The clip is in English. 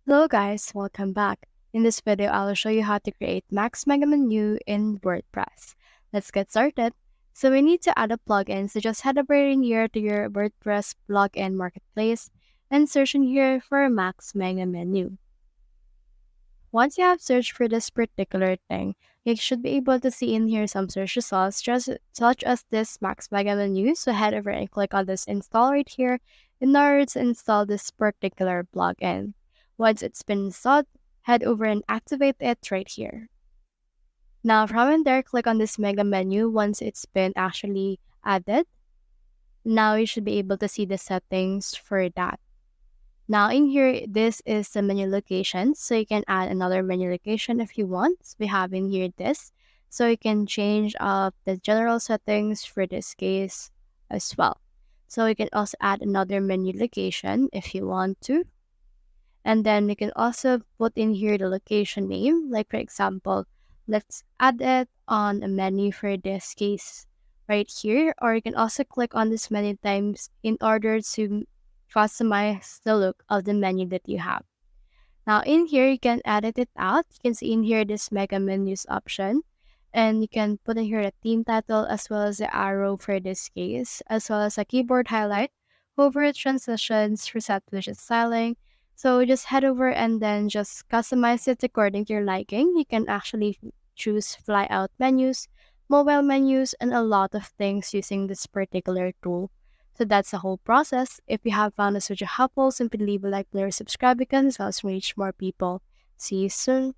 Hello guys, welcome back. In this video, I'll show you how to create Max Mega Menu in WordPress. Let's get started. So we need to add a plugin, so just head over in here to your WordPress plugin marketplace and search in here for Max Mega Menu. Once you have searched for this particular thing, you should be able to see in here some search results just such as this Max Mega Menu. So head over and click on this install right here in order to install this particular plugin. Once it's been installed, head over and activate it right here. Now from in there, click on this mega menu once it's been actually added. Now you should be able to see the settings for that. Now in here, this is the menu location. So you can add another menu location if you want. So we have in here this. So you can change up the general settings for this case as well. So you can also add another menu location if you want to. And then you can also put in here the location name. Like for example, let's add it on a menu for this case right here. Or you can also click on this many times in order to customize the look of the menu that you have. Now in here, you can edit it out. You can see in here this mega menus option. And you can put in here the theme title as well as the arrow for this case, as well as a keyboard highlight, hover transitions, reset widget styling. So just head over and then just customize it according to your liking. You can actually choose fly out menus, mobile menus, and a lot of things using this particular tool. So that's the whole process. If you have found this video helpful, simply leave a like, below, subscribe because it helps reach more people. See you soon.